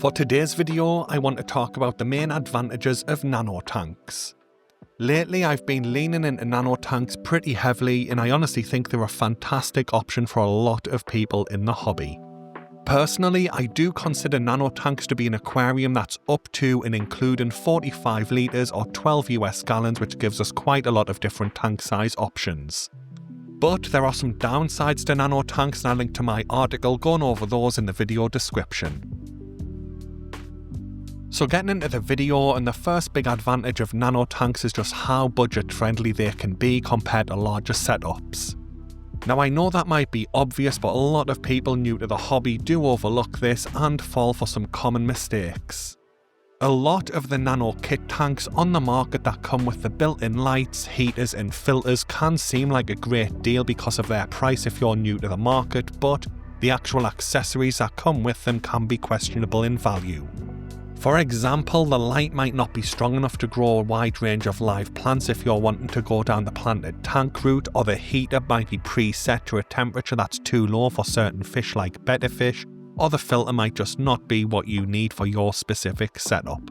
For today's video, I want to talk about the main advantages of nano tanks. Lately, I've been leaning into nano tanks pretty heavily, and I honestly think they're a fantastic option for a lot of people in the hobby. Personally, I do consider nano tanks to be an aquarium that's up to and including 45 litres or 12 US gallons, which gives us quite a lot of different tank size options. But there are some downsides to nano tanks, and I'll link to my article going over those in the video description. So getting into the video, and the first big advantage of nano tanks is just how budget friendly they can be compared to larger setups. Now I know that might be obvious, but a lot of people new to the hobby do overlook this and fall for some common mistakes. A lot of the nano kit tanks on the market that come with the built-in lights, heaters and filters can seem like a great deal because of their price if you're new to the market, but the actual accessories that come with them can be questionable in value. For example, the light might not be strong enough to grow a wide range of live plants if you're wanting to go down the planted tank route, or the heater might be preset to a temperature that's too low for certain fish like betta fish, or the filter might just not be what you need for your specific setup.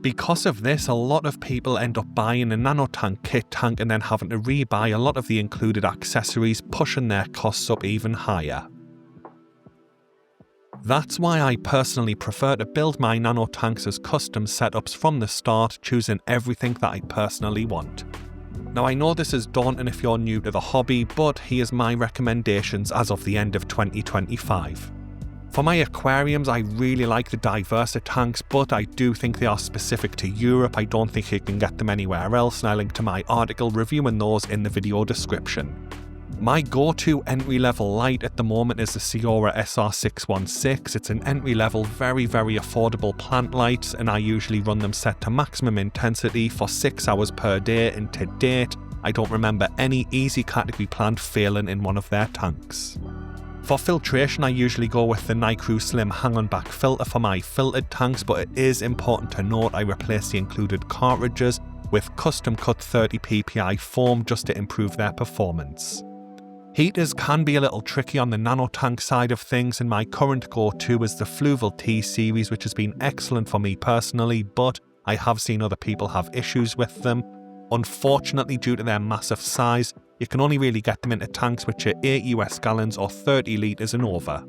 Because of this, a lot of people end up buying a nano tank kit tank and then having to rebuy a lot of the included accessories, pushing their costs up even higher. That's why I personally prefer to build my nano tanks as custom setups from the start, choosing everything that I personally want. Now I know this is daunting if you're new to the hobby, but here's my recommendations as of the end of 2025. For my aquariums, I really like the Diversa tanks, but I do think they are specific to Europe. I don't think you can get them anywhere else, and I link to my article reviewing those in the video description. My go-to entry-level light at the moment is the Ciora SR616. It's an entry-level, very affordable plant light, and I usually run them set to maximum intensity for 6 hours per day, and to date, I don't remember any easy category plant failing in one of their tanks. For filtration, I usually go with the Nicrew Slim hang-on back filter for my filtered tanks, but it is important to note I replace the included cartridges with custom cut 30 ppi foam just to improve their performance. Heaters can be a little tricky on the nano tank side of things, and my current go-to is the Fluval T series, which has been excellent for me personally, but I have seen other people have issues with them. Unfortunately, due to their massive size, you can only really get them into tanks which are 8 US gallons or 30 litres and over.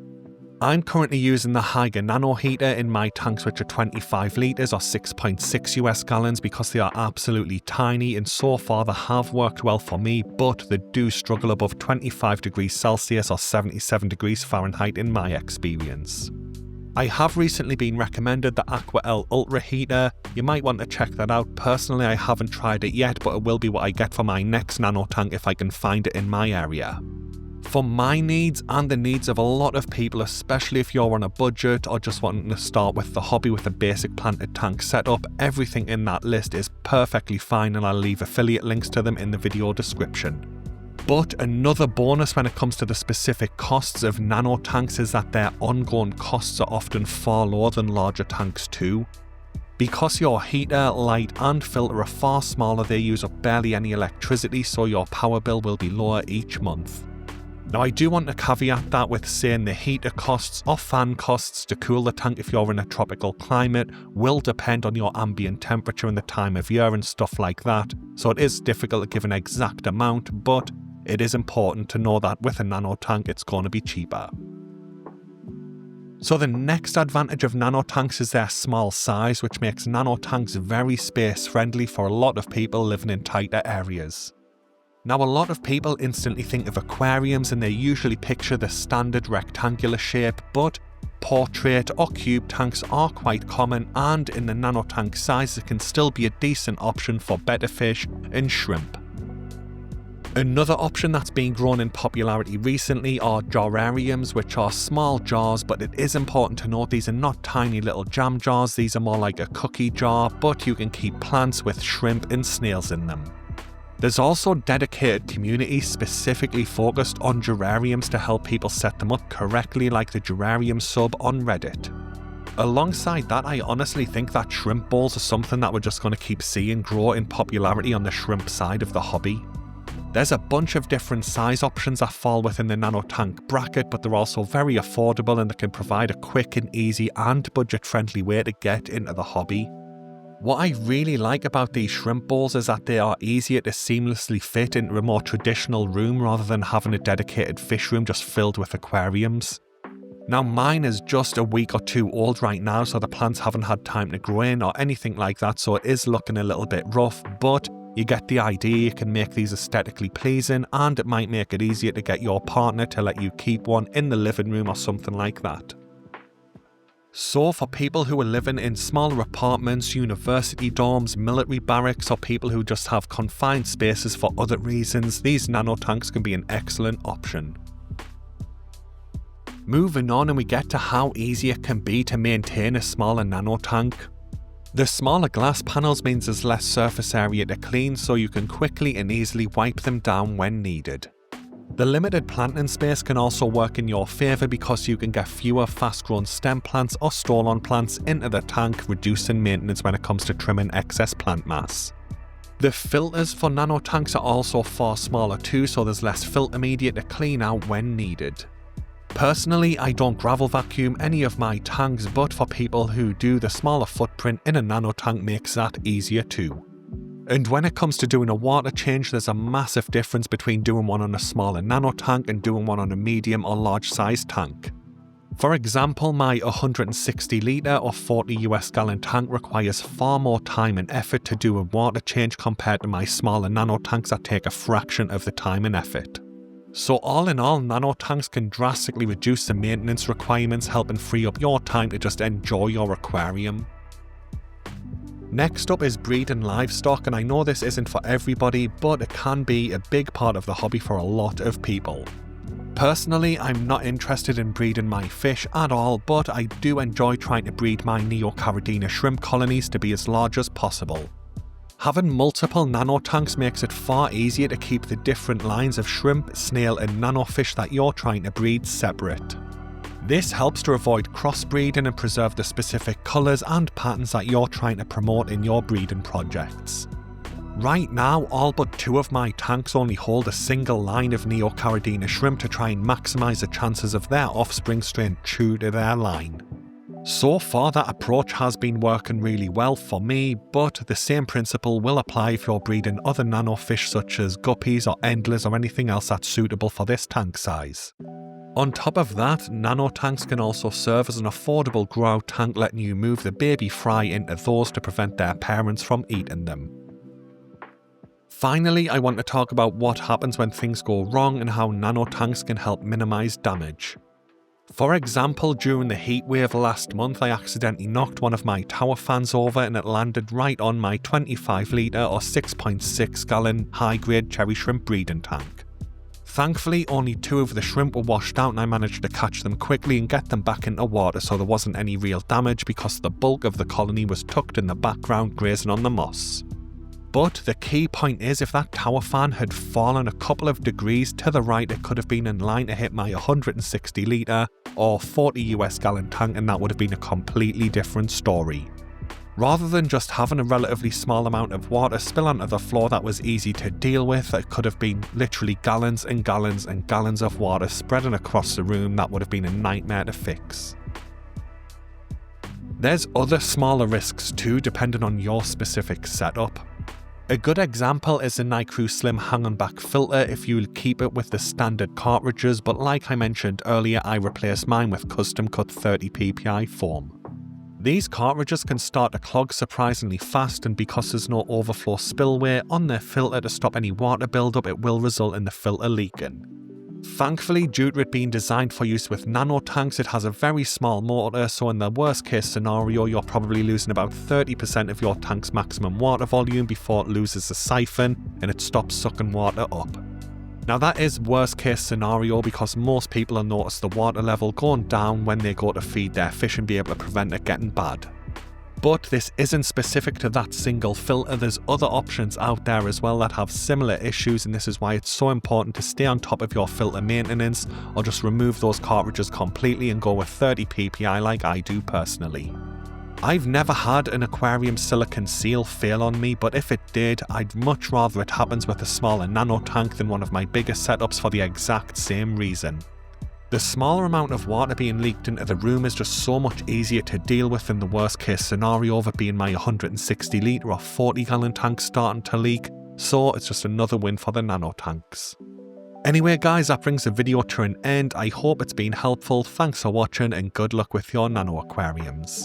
I'm currently using the Hygge Nano heater in my tanks which are 25 litres or 6.6 US gallons because they are absolutely tiny, and so far they have worked well for me, but they do struggle above 25 degrees Celsius or 77 degrees Fahrenheit in my experience. I have recently been recommended the Aqua Ultra heater. You might want to check that out. Personally, I haven't tried it yet, but it will be what I get for my next nano tank if I can find it in my area. For my needs and the needs of a lot of people, especially if you're on a budget or just wanting to start with the hobby with a basic planted tank setup, everything in that list is perfectly fine, and I'll leave affiliate links to them in the video description. But another bonus when it comes to the specific costs of nano tanks is that their ongoing costs are often far lower than larger tanks too. Because your heater, light and filter are far smaller, they use up barely any electricity, so your power bill will be lower each month. Now I do want to caveat that with saying the heater costs or fan costs to cool the tank if you're in a tropical climate will depend on your ambient temperature and the time of year and stuff like that, so it is difficult to give an exact amount, but it is important to know that with a nano tank it's going to be cheaper. So the next advantage of nano tanks is their small size, which makes nano tanks very space friendly for a lot of people living in tighter areas. Now a lot of people instantly think of aquariums and they usually picture the standard rectangular shape, but portrait or cube tanks are quite common, and in the nano tank size it can still be a decent option for betta fish and shrimp. Another option that's been grown in popularity recently are jarrariums, which are small jars, but it is important to note these are not tiny little jam jars. These are more like a cookie jar, but you can keep plants with shrimp and snails in them. There's also dedicated communities specifically focused on jarrariums to help people set them up correctly, like the Jarrarium sub on Reddit. Alongside that, I honestly think that shrimp bowls are something that we're just going to keep seeing grow in popularity on the shrimp side of the hobby. There's a bunch of different size options that fall within the nano tank bracket, but they're also very affordable and they can provide a quick and easy and budget-friendly way to get into the hobby. What I really like about these shrimp bowls is that they are easier to seamlessly fit into a more traditional room rather than having a dedicated fish room just filled with aquariums. Now mine is just a week or two old right now, so the plants haven't had time to grow in or anything like that, so it is looking a little bit rough, but you get the idea. You can make these aesthetically pleasing, and it might make it easier to get your partner to let you keep one in the living room or something like that. So for people who are living in smaller apartments, university dorms, military barracks, or people who just have confined spaces for other reasons, these nano tanks can be an excellent option. Moving on, and we get to how easy it can be to maintain a smaller nano tank. The smaller glass panels means there's less surface area to clean, so you can quickly and easily wipe them down when needed. The limited planting space can also work in your favour because you can get fewer fast-grown stem plants or stall-on plants into the tank, reducing maintenance when it comes to trimming excess plant mass. The filters for nano tanks are also far smaller too, so there's less filter media to clean out when needed. Personally, I don't gravel vacuum any of my tanks, but for people who do, the smaller footprint in a nano tank makes that easier too. And when it comes to doing a water change, there's a massive difference between doing one on a smaller nano tank and doing one on a medium or large size tank. For example, my 160 litre or 40 US gallon tank requires far more time and effort to do a water change compared to my smaller nano tanks that take a fraction of the time and effort. So all in all, nano tanks can drastically reduce the maintenance requirements, helping free up your time to just enjoy your aquarium. Next up is breeding livestock, and I know this isn't for everybody, but it can be a big part of the hobby for a lot of people. Personally, I'm not interested in breeding my fish at all, but I do enjoy trying to breed my Neocaridina shrimp colonies to be as large as possible. Having multiple nano tanks makes it far easier to keep the different lines of shrimp, snail and nanofish that you're trying to breed separate. This helps to avoid crossbreeding and preserve the specific colours and patterns that you're trying to promote in your breeding projects. Right now, all but 2 of my tanks only hold a single line of Neocaridina shrimp to try and maximise the chances of their offspring staying true to their line. So far, that approach has been working really well for me, but the same principle will apply if you're breeding other nanofish such as guppies or endlers or anything else that's suitable for this tank size. On top of that, nano tanks can also serve as an affordable grow-out tank, letting you move the baby fry into those to prevent their parents from eating them. Finally, I want to talk about what happens when things go wrong and how nano tanks can help minimise damage. For example, during the heat wave last month, I accidentally knocked one of my tower fans over and it landed right on my 25 litre or 6.6 gallon high-grade cherry shrimp breeding tank. Thankfully, only 2 of the shrimp were washed out and I managed to catch them quickly and get them back into water, so there wasn't any real damage because the bulk of the colony was tucked in the background grazing on the moss. But the key point is, if that tower fan had fallen a couple of degrees to the right, it could have been in line to hit my 160 litre or 40 US gallon tank, and that would have been a completely different story. Rather than just having a relatively small amount of water spill onto the floor that was easy to deal with, it could have been literally gallons and gallons and gallons of water spreading across the room that would have been a nightmare to fix. There's other smaller risks too, depending on your specific setup. A good example is the Nicrew Slim hanging back filter if you'll keep it with the standard cartridges, but like I mentioned earlier, I replaced mine with custom cut 30 ppi foam. These cartridges can start to clog surprisingly fast, and because there's no overflow spillway on their filter to stop any water buildup, it will result in the filter leaking. Thankfully, due to it being designed for use with nano tanks, it has a very small motor, so in the worst case scenario, you're probably losing about 30% of your tank's maximum water volume before it loses the siphon and it stops sucking water up. Now that is worst case scenario because most people will notice the water level going down when they go to feed their fish and be able to prevent it getting bad. But this isn't specific to that single filter, there's other options out there as well that have similar issues, and this is why it's so important to stay on top of your filter maintenance, or just remove those cartridges completely and go with 30 ppi like I do personally. I've never had an aquarium silicone seal fail on me, but if it did, I'd much rather it happens with a smaller nano tank than one of my biggest setups for the exact same reason. The smaller amount of water being leaked into the room is just so much easier to deal with than the worst case scenario of it being my 160 litre or 40 gallon tank starting to leak, so it's just another win for the nano tanks. Anyway guys, that brings the video to an end. I hope it's been helpful, thanks for watching and good luck with your nano aquariums.